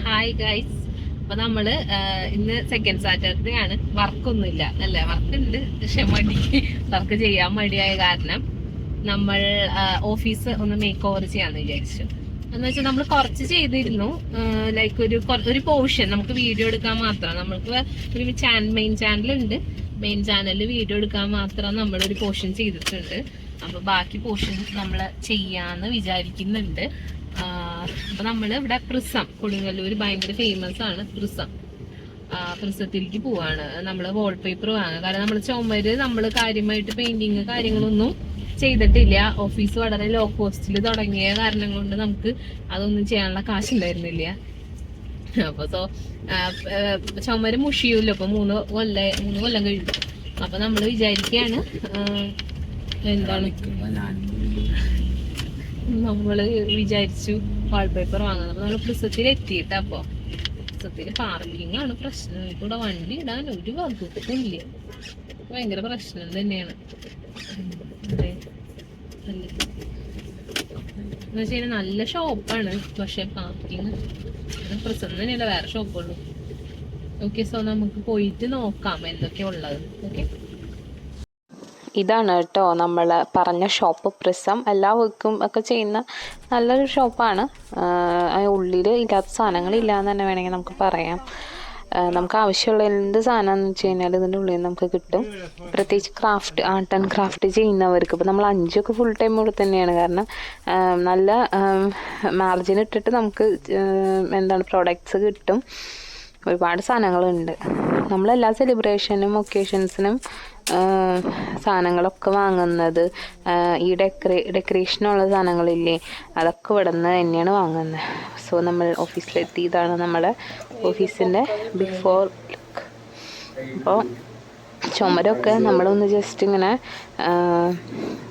Hi guys. അപ്പൊ നമ്മള് ഇന്ന് സെക്കൻഡ് സാറ്റർഡേ ആണ്. വർക്കൊന്നുമില്ല അല്ലേ? വർക്ക് ഉണ്ട്, പക്ഷെ വർക്ക് ചെയ്യാൻ മടിയായ കാരണം നമ്മൾ ഓഫീസ് ഒന്ന് മേക്ക് ഓവർ ചെയ്യാന്ന് വിചാരിച്ചു. എന്ന് വെച്ചാൽ നമ്മൾ കുറച്ച് ചെയ്തിരുന്നു, ലൈക്ക് ഒരു പോർഷൻ നമുക്ക് വീഡിയോ എടുക്കാൻ മാത്രം. നമ്മൾക്ക് ഒരു മെയിൻ ചാനലുണ്ട്. മെയിൻ ചാനലിൽ വീഡിയോ എടുക്കാൻ മാത്രം നമ്മളൊരു പോർഷൻ ചെയ്തിട്ടുണ്ട്. അപ്പൊ ബാക്കി പോർഷൻ നമ്മൾ ചെയ്യാന്ന് വിചാരിക്കുന്നുണ്ട്. അപ്പൊ നമ്മള് ഇവിടെ പ്രിസം, കൊടുങ്ങല്ലൂർ ഭയങ്കര ഫേമസ് ആണ് പ്രിസം. പ്രിസത്തിലേക്ക് പോവാണ്. നമ്മള് വാൾപേപ്പർ വാങ്ങുക. കാരണം നമ്മള് ചുമര് നമ്മള് കാര്യമായിട്ട് പെയിന്റിങ് കാര്യങ്ങളൊന്നും ചെയ്തിട്ടില്ല. ഓഫീസ് വളരെ ലോ കോസ്റ്റിൽ തുടങ്ങിയ കാരണം കൊണ്ട് നമുക്ക് അതൊന്നും ചെയ്യാനുള്ള കാശുണ്ടായിരുന്നില്ല. അപ്പൊ ചുമര് മുഷിയൂല്ലോ. അപ്പൊ മൂന്ന് കൊല്ലം കഴിഞ്ഞു. അപ്പൊ നമ്മള് വിചാരിക്കുകയാണ് എന്താണ്, നമ്മള് വിചാരിച്ചു വാൾപേപ്പർ വാങ്ങുന്നത്. അപ്പൊ നമ്മള് പ്രിസത്തിൽ എത്തിയിട്ട്, അപ്പൊ പ്രിസത്തില് പാർക്കിംഗ് ആണ് പ്രശ്നം. ഇവിടെ വണ്ടി ഇടാൻ ഒരു വകുപ്പും ഇല്ല. ഭയങ്കര പ്രശ്നം തന്നെയാണ്. എന്ന് വെച്ച് കഴിഞ്ഞാൽ നല്ല ഷോപ്പാണ്, പക്ഷെ പാർക്കിങ് പ്രിസം തന്നെയല്ല, വേറെ ഷോപ്പുള്ളൂ. ഓക്കെ, സോ നമുക്ക് പോയിട്ട് നോക്കാം എന്തൊക്കെയാ ഉള്ളത്. ഓക്കെ, ഇതാണ് കേട്ടോ നമ്മൾ പറഞ്ഞ ഷോപ്പ്. പ്രിസം എല്ലാ വർക്കും ഒക്കെ ചെയ്യുന്ന നല്ലൊരു ഷോപ്പാണ്. ഉള്ളിൽ ഇല്ലാത്ത സാധനങ്ങളില്ല എന്ന് തന്നെ വേണമെങ്കിൽ നമുക്ക് പറയാം. നമുക്ക് ആവശ്യമുള്ള എന്ത് സാധനം എന്ന് വെച്ച് കഴിഞ്ഞാൽ ഇതിൻ്റെ ഉള്ളിൽ നമുക്ക് കിട്ടും. പ്രത്യേകിച്ച് ആർട്ട് ആൻഡ് ക്രാഫ്റ്റ് ചെയ്യുന്നവർക്ക്. ഇപ്പോൾ നമ്മൾ 5 ഫുൾ ടൈം ഇവിടെ തന്നെയാണ്. കാരണം നല്ല മാർജിൻ ഇട്ടിട്ട് നമുക്ക് പ്രോഡക്റ്റ്സ് കിട്ടും. ഒരുപാട് സാധനങ്ങളുണ്ട്. നമ്മളെല്ലാ സെലിബ്രേഷനും ഒക്കേഷൻസിനും സാധനങ്ങളൊക്കെ വാങ്ങുന്നത്, ഈ ഡെക്കറേഷനുള്ള സാധനങ്ങളില്ലേ, അതൊക്കെ ഇവിടെ നിന്ന് തന്നെയാണ് വാങ്ങുന്നത്. സോ നമ്മൾ ഓഫീസിലെത്തി. ഇതാണ് നമ്മുടെ ഓഫീസിൻ്റെ ബിഫോർ ലുക്ക്. അപ്പോൾ ചുമരൊക്കെ നമ്മളൊന്ന് ജസ്റ്റ് ഇങ്ങനെ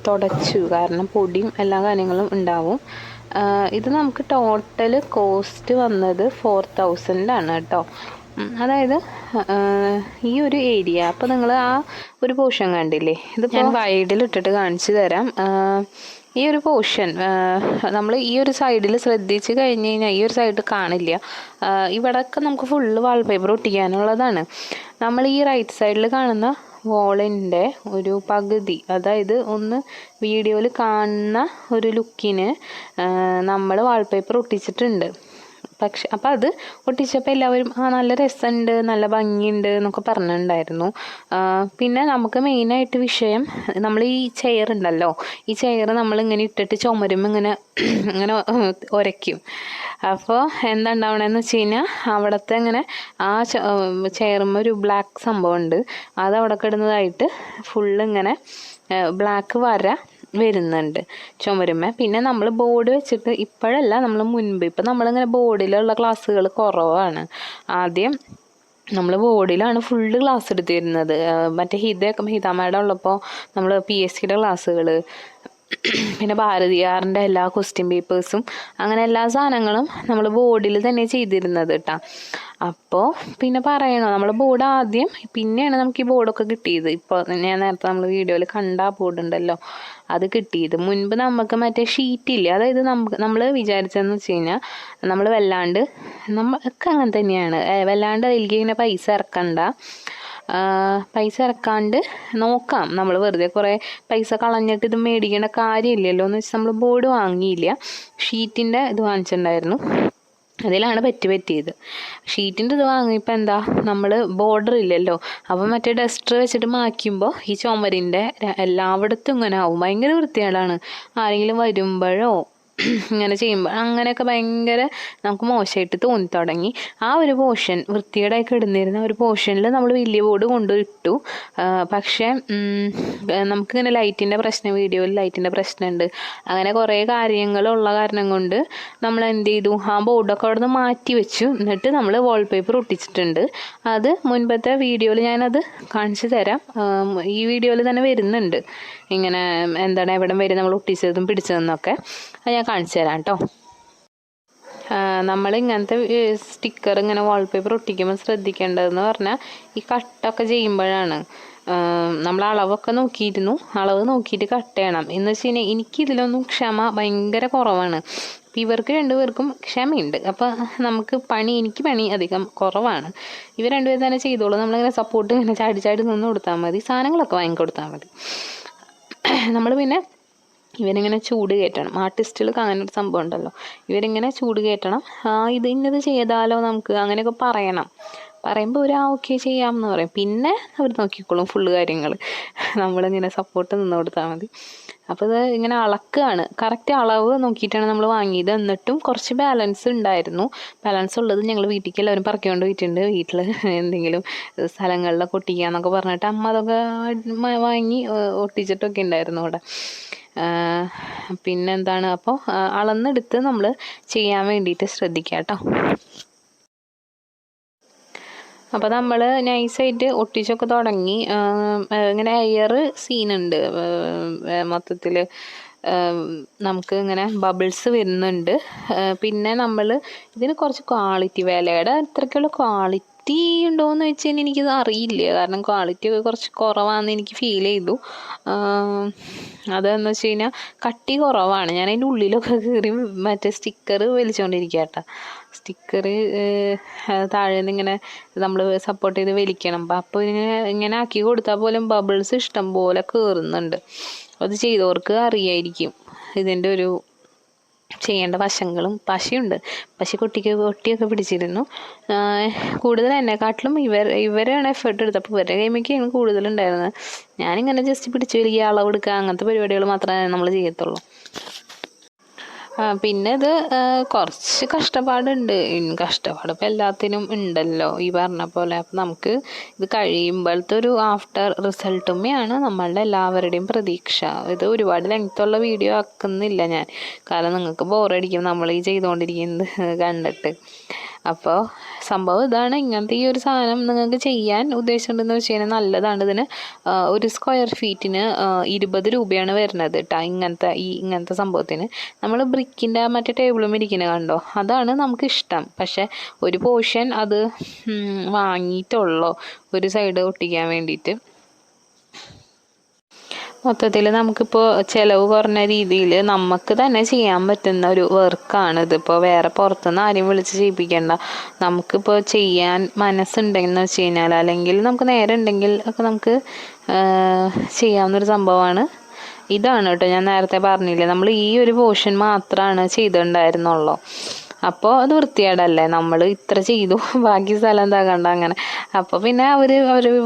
തുടച്ചു, കാരണം പൊടിയും എല്ലാ കാര്യങ്ങളും ഉണ്ടാവും. ഇത് നമുക്ക് ടോട്ടൽ കോസ്റ്റ് വന്നത് 4000 ആണ് കേട്ടോ. അതായത് ഈ ഒരു ഏരിയ. അപ്പോൾ നിങ്ങൾ ആ ഒരു പോർഷൻ കണ്ടില്ലേ, ഇത് ഞാൻ വൈഡിലിട്ടിട്ട് കാണിച്ചു തരാം. ഈ ഒരു പോർഷൻ നമ്മൾ ഈ ഒരു സൈഡിൽ ശ്രദ്ധിച്ച് കഴിഞ്ഞ് കഴിഞ്ഞാൽ ഈ ഒരു സൈഡ് കാണില്ല. ഇവിടെയൊക്കെ നമുക്ക് ഫുള്ള് വാൾപേപ്പർ ഒട്ടിക്കാനുള്ളതാണ്. നമ്മൾ ഈ റൈറ്റ് സൈഡിൽ കാണുന്ന വോളിൻ്റെ ഒരു പകുതി, അതായത് ഒന്ന് വീഡിയോയിൽ കാണുന്ന ഒരു ലുക്കിന് നമ്മൾ വാൾപേപ്പർ ഒട്ടിച്ചിട്ടുണ്ട്. പക്ഷെ അപ്പം അത് ഒട്ടിച്ചപ്പോൾ എല്ലാവരും നല്ല രസമുണ്ട്, നല്ല ഭംഗിയുണ്ട് എന്നൊക്കെ പറഞ്ഞിട്ടുണ്ടായിരുന്നു. പിന്നെ നമുക്ക് മെയിനായിട്ട് വിഷയം, നമ്മൾ ഈ ചെയർ ഉണ്ടല്ലോ, ഈ ചെയർ നമ്മളിങ്ങനെ ഇട്ടിട്ട് ചുമരുമ്പോൾ ഇങ്ങനെ ഉരയ്ക്കും. അപ്പോൾ എന്താ ഉണ്ടാവണമെന്ന് വെച്ച് കഴിഞ്ഞാൽ, അവിടുത്തെ ഇങ്ങനെ ആ ചെയറുമ്പോൾ ഒരു ബ്ലാക്ക് സംഭവം ഉണ്ട്. അത് അവിടെ കിടന്നതായിട്ട് ഫുള്ള് ഇങ്ങനെ ബ്ലാക്ക് വര വരുന്നുണ്ട് ചുമരുമേ. പിന്നെ നമ്മൾ ബോർഡ് വെച്ചിട്ട് ഇപ്പോഴല്ല, നമ്മൾ മുൻപ്, ഇപ്പം നമ്മളിങ്ങനെ ബോർഡിലുള്ള ക്ലാസ്സുകൾ കുറവാണ്. ആദ്യം നമ്മൾ ബോർഡിലാണ് ഫുള്ള് ക്ലാസ് എടുത്തിരുന്നത്. മറ്റേ ഹിത മാഡം ഉള്ളപ്പോൾ നമ്മൾ PSCയുടെ ക്ലാസ്സുകൾ, പിന്നെ ഭാരതിയാറിൻ്റെ എല്ലാ ക്വസ്റ്റ്യൻ പേപ്പേഴ്സും, അങ്ങനെ എല്ലാ സാധനങ്ങളും നമ്മൾ ബോർഡിൽ തന്നെ ചെയ്തിരുന്നത് കേട്ടോ. അപ്പോൾ പിന്നെ പറയണോ, നമ്മൾ ബോർഡ് ആദ്യം, പിന്നെയാണ് നമുക്ക് ഈ ബോർഡൊക്കെ കിട്ടിയത്. ഇപ്പോൾ ഞാൻ നേരത്തെ നമ്മൾ വീഡിയോയിൽ കണ്ട ആ ബോർഡ് ഉണ്ടല്ലോ, അത് കിട്ടിയത്. മുൻപ് നമുക്ക് മറ്റേ ഷീറ്റില്ല. അതായത് നമ്മൾ വിചാരിച്ചതെന്ന് വെച്ച് കഴിഞ്ഞാൽ, നമ്മൾ നമ്മൾക്ക് അങ്ങനെ തന്നെയാണ്, വല്ലാണ്ട് അതിലേക്ക് ഇങ്ങനെ പൈസ ഇറക്കാണ്ട് നോക്കാം. നമ്മൾ വെറുതെ കുറേ പൈസ കളഞ്ഞിട്ട് ഇത് മേടിക്കേണ്ട കാര്യമില്ലല്ലോ എന്ന് വെച്ചാൽ നമ്മൾ ബോർഡ് വാങ്ങിയില്ല. ഷീറ്റിൻ്റെ ഇത് വാങ്ങിച്ചിട്ടുണ്ടായിരുന്നു, അതിലാണ് പറ്റിയത്. ഷീറ്റിൻ്റെ ഇത് വാങ്ങിയപ്പോൾ എന്താ, നമ്മൾ ബോർഡർ ഇല്ലല്ലോ. അപ്പം മറ്റേ ഡസ്റ്റർ വെച്ചിട്ട് മായ്ക്കുമ്പോൾ ഈ ചുമരിൻ്റെ എല്ലായിടത്തും ഇങ്ങനെ ആവും. ഭയങ്കര വൃത്തികേടാണ്. ആരെങ്കിലും വരുമ്പോഴോ ഇങ്ങനെ ചെയ്യുമ്പോൾ അങ്ങനെയൊക്കെ ഭയങ്കര നമുക്ക് മോശമായിട്ട് തോന്നി തുടങ്ങി. ആ ഒരു പോർഷൻ, വൃത്തികേടായി കിടന്നിരുന്ന ഒരു പോർഷനിൽ നമ്മൾ വലിയ ബോർഡ് കൊണ്ടിട്ടു. പക്ഷേ നമുക്കിങ്ങനെ വീഡിയോയിൽ ലൈറ്റിൻ്റെ പ്രശ്നമുണ്ട്. അങ്ങനെ കുറേ കാര്യങ്ങളുള്ള കാരണം കൊണ്ട് നമ്മൾ എന്ത് ചെയ്തു, ആ ബോർഡൊക്കെ അവിടെ നിന്ന് മാറ്റി വെച്ചു. എന്നിട്ട് നമ്മൾ വാൾപേപ്പർ ഒട്ടിച്ചിട്ടുണ്ട്. അത് മുൻപത്തെ വീഡിയോയിൽ ഞാനത് കാണിച്ചു തരാം. ഈ വീഡിയോയിൽ തന്നെ വരുന്നുണ്ട്, ഇങ്ങനെ എവിടം വരെ നമ്മൾ ഒട്ടിച്ചതും പിടിച്ചതെന്നൊക്കെ അത് ഞാൻ കാണിച്ചു തരാം കേട്ടോ. നമ്മൾ ഇങ്ങനത്തെ സ്റ്റിക്കർ ഇങ്ങനെ വാൾപേപ്പർ ഒട്ടിക്കുമ്പോൾ ശ്രദ്ധിക്കേണ്ടതെന്ന് പറഞ്ഞാൽ, ഈ കട്ടൊക്കെ ചെയ്യുമ്പോഴാണ്. നമ്മൾ അളവൊക്കെ നോക്കിയിരുന്നു. അളവ് നോക്കിയിട്ട് കട്ട് ചെയ്യണം. എന്ന് വെച്ച് കഴിഞ്ഞാൽ എനിക്കിതിലൊന്നും ക്ഷമ ഭയങ്കര കുറവാണ്. അപ്പം ഇവർക്ക് രണ്ടുപേർക്കും ക്ഷമയുണ്ട്. അപ്പം എനിക്ക് പണി അധികം കുറവാണ്. ഇവർ രണ്ടുപേരും തന്നെ ചെയ്തോളൂ. നമ്മളിങ്ങനെ സപ്പോർട്ട് ഇങ്ങനെ ചാടി ചാടി നിന്ന് കൊടുത്താൽ മതി. സാധനങ്ങളൊക്കെ വാങ്ങിക്കൊടുത്താൽ മതി. നമ്മൾ പിന്നെ ഇവരിങ്ങനെ ചൂട് കയറ്റണം. ആർട്ടിസ്റ്റുകൾക്ക് അങ്ങനെ ഒരു സംഭവം ഉണ്ടല്ലോ, ഇവരിങ്ങനെ ചൂട് കയറ്റണം. ഇന്നത് ചെയ്താലോ നമുക്ക് അങ്ങനെയൊക്കെ പറയണം. പറയുമ്പോൾ ഒരു ഓക്കെ ചെയ്യാമെന്ന് പറയും. പിന്നെ അവർ നോക്കിക്കോളും ഫുള്ള് കാര്യങ്ങൾ. നമ്മളിങ്ങനെ സപ്പോർട്ട് നിന്ന് കൊടുത്താൽ മതി. അപ്പോൾ ഇത് ഇങ്ങനെ അളക്കുകയാണ്. കറക്റ്റ് അളവ് നോക്കിയിട്ടാണ് നമ്മൾ വാങ്ങിയത്. എന്നിട്ടും കുറച്ച് ബാലൻസ് ഉണ്ടായിരുന്നു. ബാലൻസ് ഉള്ളത് ഞങ്ങൾ വീട്ടിലേക്ക് എല്ലാവരും പറക്കിക്കൊണ്ട് പോയിട്ടുണ്ട്. വീട്ടിൽ എന്തെങ്കിലും സ്ഥലങ്ങളിലൊക്കെ ഒട്ടിക്കാന്നൊക്കെ പറഞ്ഞിട്ട് അമ്മ അതൊക്കെ വാങ്ങി ഒട്ടിച്ചിട്ടൊക്കെ ഉണ്ടായിരുന്നു അവിടെ. പിന്നെന്താണ്, അപ്പോൾ അളന്നെടുത്ത് നമ്മൾ ചെയ്യാൻ വേണ്ടിയിട്ട് ശ്രദ്ധിക്കുക കേട്ടോ. അപ്പോൾ നമ്മൾ നൈസായിട്ട് ഒട്ടിച്ചൊക്കെ തുടങ്ങി. ഇങ്ങനെ എയർ സീനുണ്ട് മൊത്തത്തിൽ. നമുക്ക് ഇങ്ങനെ ബബിൾസ് വരുന്നുണ്ട്. പിന്നെ നമ്മൾ ഇതിന് കുറച്ച് ക്വാളിറ്റി, വിലയുടെ അത്രയ്ക്കുള്ള ക്വാളിറ്റി ഉണ്ടോയെന്ന് വെച്ച് കഴിഞ്ഞാൽ എനിക്കത് അറിയില്ല. കാരണം ക്വാളിറ്റി കുറച്ച് കുറവാണെന്ന് എനിക്ക് ഫീൽ ചെയ്തു. അതെന്ന് വെച്ച് കഴിഞ്ഞാൽ കട്ടി കുറവാണ്. ഞാൻ അതിൻ്റെ ഉള്ളിലൊക്കെ കയറി മറ്റേ സ്റ്റിക്കർ വലിച്ചുകൊണ്ടിരിക്കുക കേട്ടോ. സ്റ്റിക്കർ താഴെ നിന്ന് ഇങ്ങനെ നമ്മൾ സപ്പോർട്ട് ചെയ്ത് വലിക്കണം. അപ്പോൾ ഇങ്ങനെ ആക്കി കൊടുത്താൽ പോലും ബബിൾസ് ഇഷ്ടം പോലെ കയറുന്നുണ്ട്. അത് ചെയ്തവർക്ക് അറിയായിരിക്കും ഇതിൻ്റെ ഒരു ചെയ്യേണ്ട വശങ്ങളും. പശയുണ്ട്, ഒട്ടിയൊക്കെ പിടിച്ചിരുന്നു. കൂടുതൽ എന്നെക്കാട്ടിലും ഇവരാണ് എഫേർട്ട് എടുത്തത്. അപ്പോൾ ഇവരുടെ കൈമയ്ക്കാണ് കൂടുതലുണ്ടായിരുന്നത്. ഞാനിങ്ങനെ ജസ്റ്റ് പിടിച്ച് വലിയ അളവെടുക്കുക അങ്ങനത്തെ പരിപാടികൾ മാത്രമേ നമ്മൾ ചെയ്യത്തുള്ളൂ. പിന്നെ ഇത് കുറച്ച് കഷ്ടപ്പാടുണ്ട്. കഷ്ടപ്പാട് ഇപ്പോൾ എല്ലാത്തിനും ഉണ്ടല്ലോ ഈ പറഞ്ഞ പോലെ. അപ്പം നമുക്ക് ഇത് കഴിയുമ്പോഴത്തെ ഒരു ആഫ്റ്റർ റിസൾട്ടുമെയാണ് നമ്മളുടെ എല്ലാവരുടെയും പ്രതീക്ഷ. ഇത് ഒരുപാട് ലെങ്ത്തുള്ള വീഡിയോ ആക്കുന്നില്ല ഞാൻ, കാരണം നിങ്ങൾക്ക് ബോറടിക്കും നമ്മൾ ഈ ചെയ്തുകൊണ്ടിരിക്കുന്നത് കണ്ടിട്ട്. അപ്പോൾ സംഭവം ഇതാണ്. ഇങ്ങനത്തെ ഈ ഒരു സാധനം നിങ്ങൾക്ക് ചെയ്യാൻ ഉദ്ദേശിച്ചിട്ടുണ്ടെന്ന് വെച്ച് കഴിഞ്ഞാൽ നല്ലതാണ്. ഇതിന് ഒരു സ്ക്വയർ ഫീറ്റിന് 20 രൂപയാണ് വരുന്നത് കേട്ടോ. ഇങ്ങനത്തെ സംഭവത്തിന് നമ്മൾ ബ്രിക്കിൻ്റെ മറ്റേ ടേബിളും ഇരിക്കുന്നത് കണ്ടോ, അതാണ് നമുക്ക് ഇഷ്ടം. പക്ഷെ ഒരു പോർഷൻ അത് വാങ്ങിയിട്ടുള്ളൂ ഒരു സൈഡ് ഒട്ടിക്കാൻ വേണ്ടിയിട്ട്. മൊത്തത്തിൽ നമുക്കിപ്പോൾ ചിലവ് കുറഞ്ഞ രീതിയിൽ നമുക്ക് തന്നെ ചെയ്യാൻ പറ്റുന്ന ഒരു വർക്കാണ് ഇതിപ്പോൾ. വേറെ പുറത്തുനിന്ന് ആരെയും വിളിച്ച് ചെയ്യിപ്പിക്കേണ്ട. നമുക്കിപ്പോൾ ചെയ്യാൻ മനസ്സുണ്ടെന്ന് വെച്ച് കഴിഞ്ഞാൽ, അല്ലെങ്കിൽ നമുക്ക് നേരം ഉണ്ടെങ്കിൽ ഒക്കെ നമുക്ക് ചെയ്യാവുന്നൊരു സംഭവമാണ്. ഇതാണ് കേട്ടോ ഞാൻ നേരത്തെ പറഞ്ഞില്ലേ, നമ്മൾ ഈ ഒരു പോർഷൻ മാത്രമാണ് ചെയ്തിട്ടുണ്ടായിരുന്നുള്ളൂ. അപ്പോൾ അത് വൃത്തികേടല്ലേ, നമ്മൾ ഇത്ര ചെയ്തു ബാക്കി സ്ഥലം എന്താകണ്ട അങ്ങനെ. അപ്പോൾ പിന്നെ അവർ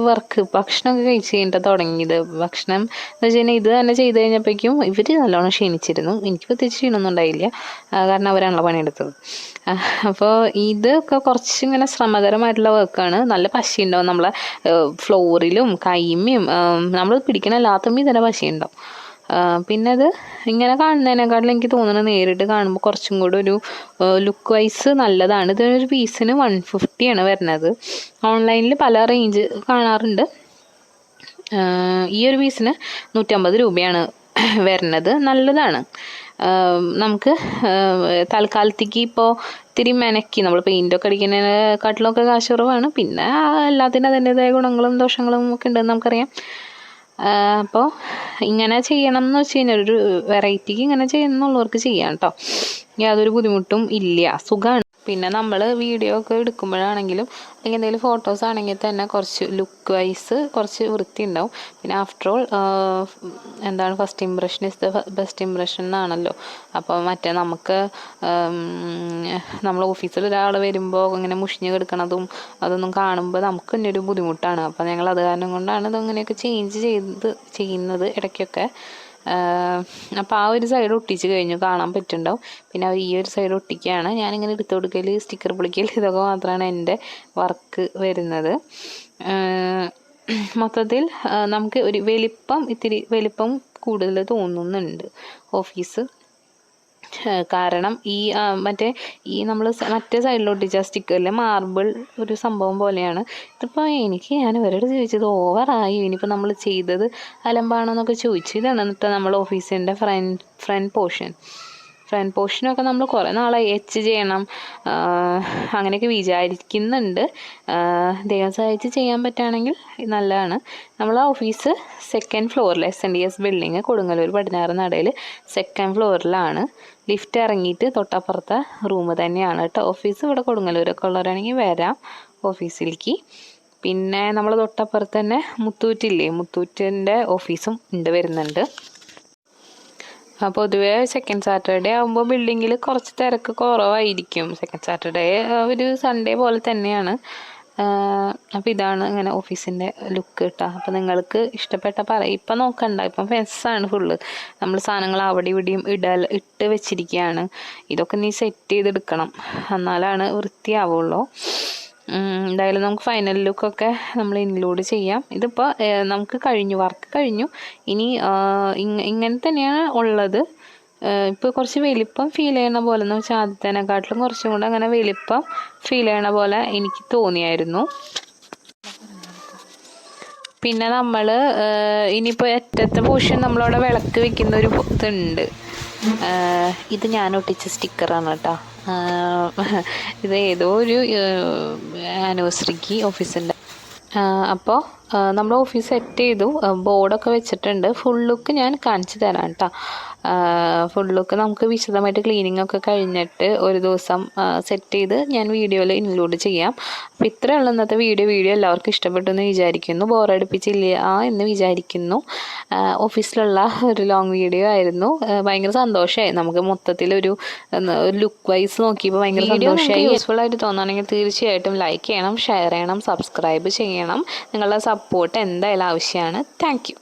വർക്ക് ഭക്ഷണമൊക്കെ കഴിച്ച് കഴിഞ്ഞിട്ട് തുടങ്ങിയത്. ഭക്ഷണം എന്ന് വെച്ച് കഴിഞ്ഞാൽ ഇത് തന്നെ ചെയ്ത് കഴിഞ്ഞപ്പോഴേക്കും ഇവർ നല്ലോണം ക്ഷീണിച്ചിരുന്നു. എനിക്ക് പ്രത്യേകിച്ച് ക്ഷീണമൊന്നും ഉണ്ടായില്ല, കാരണം അവരാണല്ലോ പണിയെടുത്തത്. അപ്പോൾ ഇതൊക്കെ കുറച്ചിങ്ങനെ ശ്രമകരമായിട്ടുള്ള വർക്കാണ്. നല്ല പശയുണ്ടാവും നമ്മളെ ഫ്ലോറിലും കൈമയും നമ്മൾ പിടിക്കണ എല്ലാത്തുമ്മയും തന്നെ പശയുണ്ടാവും. പിന്നെ അത് ഇങ്ങനെ കാണുന്നതിനേക്കാട്ടിലും എനിക്ക് തോന്നുന്നത് നേരിട്ട് കാണുമ്പോൾ കുറച്ചും കൂടെ ഒരു ലുക്ക് വൈസ് നല്ലതാണ്. ഇതൊരു പീസിന് 150 വരുന്നത്. ഓൺലൈനിൽ പല റേഞ്ച് കാണാറുണ്ട്. ഈ ഒരു പീസിന് 150 രൂപയാണ് വരുന്നത്. നല്ലതാണ്. നമുക്ക് തൽക്കാലത്തേക്ക് ഇപ്പോൾ ഇത്തിരി മെനക്കി നമ്മൾ പെയിൻറ്റൊക്കെ അടിക്കുന്നതിനെക്കാട്ടിലൊക്കെ കാശ് കുറവാണ്. പിന്നെ എല്ലാത്തിനും അതിൻ്റെതായ ഗുണങ്ങളും ദോഷങ്ങളും ഒക്കെ ഉണ്ടെന്ന് നമുക്കറിയാം. അപ്പോൾ ഇങ്ങനെ ചെയ്യണം എന്ന് വെച്ച് കഴിഞ്ഞാൽ ഒരു വെറൈറ്റിക്ക് ഇങ്ങനെ ചെയ്യുന്നുള്ളവർക്ക് ചെയ്യാം കേട്ടോ. യാതൊരു ബുദ്ധിമുട്ടും ഇല്ല, സുഖമാണ്. പിന്നെ നമ്മൾ വീഡിയോ ഒക്കെ എടുക്കുമ്പോഴാണെങ്കിലും അല്ലെങ്കിൽ എന്തെങ്കിലും ഫോട്ടോസ് ആണെങ്കിൽ തന്നെ കുറച്ച് ലുക്ക് വൈസ് കുറച്ച് വൃത്തി ഉണ്ടാവും. പിന്നെ ആഫ്റ്റർ ഓൾ എന്താണ് first impression is the best impression എന്നാണല്ലോ. അപ്പോൾ മറ്റേ നമുക്ക് നമ്മൾ ഓഫീസിൽ ഒരാൾ വരുമ്പോൾ ഇങ്ങനെ മുഷിഞ്ഞ് കിടക്കണതും അതൊന്നും കാണുമ്പോൾ നമുക്ക് തന്നെ ഒരു ബുദ്ധിമുട്ടാണ്. അപ്പോൾ ഞങ്ങൾ അത് കാരണം കൊണ്ടാണ് ഇതങ്ങനെയൊക്കെ ചെയ്യുന്നത് ഇടയ്ക്കൊക്കെ. അപ്പോൾ ആ ഒരു സൈഡ് ഒട്ടിച്ച് കഴിഞ്ഞു കാണാൻ പറ്റുന്നുണ്ടാവും. പിന്നെ അവർ ഈ ഒരു സൈഡ് ഒട്ടിക്കുകയാണ്. ഞാനിങ്ങനെ എടുത്തു കൊടുക്കൽ, സ്റ്റിക്കർ പൊളിക്കൽ, ഇതൊക്കെ മാത്രമാണ് എൻ്റെ വർക്ക് വരുന്നത്. മൊത്തത്തിൽ നമുക്ക് ഒരു ഇത്തിരി വലിപ്പം കൂടുതൽ തോന്നുന്നുണ്ട് ഓഫീസ്. കാരണം ഈ നമ്മൾ മറ്റേ സൈഡിൽ ഒട്ടിച്ച സ്റ്റിക്കറിലെ മാർബിൾ ഒരു സംഭവം പോലെയാണ്. ഇതിപ്പോൾ ഞാൻ ഇവരോട് ചോദിച്ചത് ഓവറായി, ഇനിയിപ്പോൾ നമ്മൾ ചെയ്തത് അലമ്പാണോ എന്നൊക്കെ ചോദിച്ചു. ഇതാണ് എന്നിട്ട് നമ്മൾ ഓഫീസിൻ്റെ ഫ്രണ്ട് പോർഷൻ. ഫ്രണ്ട് പോർഷനൊക്കെ നമ്മൾ കുറേ നാളായി എച്ച് ചെയ്യണം അങ്ങനെയൊക്കെ വിചാരിക്കുന്നുണ്ട്. ദൈവം സഹായിച്ച് ചെയ്യാൻ പറ്റുകയാണെങ്കിൽ നല്ലതാണ്. നമ്മൾ ആ ഓഫീസ് സെക്കൻഡ് ഫ്ലോറിൽ SNDS ബിൽഡിങ് കൊടുങ്ങല്ലൂർ പടിഞ്ഞാറ് നടയിൽ സെക്കൻഡ് ഫ്ലോറിലാണ്. ലിഫ്റ്റ് ഇറങ്ങിയിട്ട് തൊട്ടപ്പുറത്തെ റൂം തന്നെയാണ് കേട്ടോ ഓഫീസ്. ഇവിടെ കൊടുങ്ങല്ലൂരൊക്കെ ഉള്ളവരാണെങ്കിൽ വരാം ഓഫീസിലേക്ക്. പിന്നെ നമ്മൾ തൊട്ടപ്പുറത്ത് തന്നെ മുത്തൂറ്റില്ലേ, മുത്തൂറ്റിൻ്റെ ഓഫീസും വരുന്നുണ്ട്. പൊതുവേ സെക്കൻഡ് സാറ്റർഡേ ആകുമ്പോൾ ബിൽഡിങ്ങിൽ കുറച്ച് തിരക്ക് കുറവായിരിക്കും. സെക്കൻഡ് സാറ്റർഡേ ഒരു സൺഡേ പോലെ തന്നെയാണ്. അപ്പോൾ ഇതാണ് ഇങ്ങനെ ഓഫീസിൻ്റെ ലുക്ക് കേട്ടോ. അപ്പോൾ നിങ്ങൾക്ക് ഇഷ്ടപ്പെട്ട ഇപ്പം നോക്കണ്ട, ഇപ്പം ഫെസ്സാണ് ഫുള്ള്. നമ്മൾ സാധനങ്ങൾ അവിടെ ഇവിടെയും ഇട്ട് വെച്ചിരിക്കുകയാണ്. ഇതൊക്കെ നീ സെറ്റ് ചെയ്തെടുക്കണം, എന്നാലാണ് വൃത്തിയാവുള്ളൂ. എന്തായാലും നമുക്ക് ഫൈനൽ ലുക്കൊക്കെ നമ്മൾ ഇൻക്ലൂഡ് ചെയ്യാം. ഇതിപ്പോൾ നമുക്ക് വർക്ക് കഴിഞ്ഞു. ഇനി ഇങ്ങനെ തന്നെയാണ് ഉള്ളത്. ഇപ്പോൾ കുറച്ച് വലിപ്പം ഫീൽ ചെയ്യണ പോലെ എന്ന് വെച്ചാൽ ആദ്യത്തേനെക്കാട്ടിലും കുറച്ചും കൂടെ അങ്ങനെ വലിപ്പം ഫീൽ ചെയ്യണ പോലെ എനിക്ക് തോന്നിയായിരുന്നു. പിന്നെ നമ്മൾ ഇനിയിപ്പോൾ അറ്റത്തെ പോർഷൻ നമ്മളവിടെ വിളക്ക് വെക്കുന്ന ഒരു ഇതുണ്ട്. ഇത് ഞാൻ ഒട്ടിച്ച സ്റ്റിക്കറാണ് കേട്ടോ. ഇത് ഏതോ ഒരു ആനിവേഴ്സറിക്ക് ഓഫീസിൻ്റെ. അപ്പോൾ നമ്മൾ ഓഫീസ് സെറ്റ് ചെയ്തു, ബോർഡൊക്കെ വെച്ചിട്ടുണ്ട്. ഫുൾ ലുക്ക് ഞാൻ കാണിച്ചു തരാം കേട്ടോ. ഫുൾ ലുക്ക് നമുക്ക് വിശദമായിട്ട് ക്ലീനിങ് ഒക്കെ കഴിഞ്ഞിട്ട് ഒരു ദിവസം സെറ്റ് ചെയ്ത് ഞാൻ വീഡിയോയിൽ ഇൻക്ലൂഡ് ചെയ്യാം. അപ്പോൾ ഇത്രയുള്ള ഇന്നത്തെ വീഡിയോ എല്ലാവർക്കും ഇഷ്ടപ്പെട്ടു എന്ന് വിചാരിക്കുന്നു. ബോറടിപ്പിച്ചില്ല എന്ന് വിചാരിക്കുന്നു. ഓഫീസിലുള്ള ഒരു ലോങ് വീഡിയോ ആയിരുന്നു. ഭയങ്കര സന്തോഷമായി. നമുക്ക് മൊത്തത്തിലൊരു ലുക്ക് വൈസ് നോക്കിയപ്പോൾ ഭയങ്കര സന്തോഷമായി. യൂസ്ഫുൾ ആയിട്ട് തോന്നുകയാണെങ്കിൽ തീർച്ചയായിട്ടും ലൈക്ക് ചെയ്യണം, ഷെയർ ചെയ്യണം, സബ്സ്ക്രൈബ് ചെയ്യണം. നിങ്ങളുടെ സപ്പോർട്ട് എന്തായാലും ആവശ്യമാണ്. Thank you.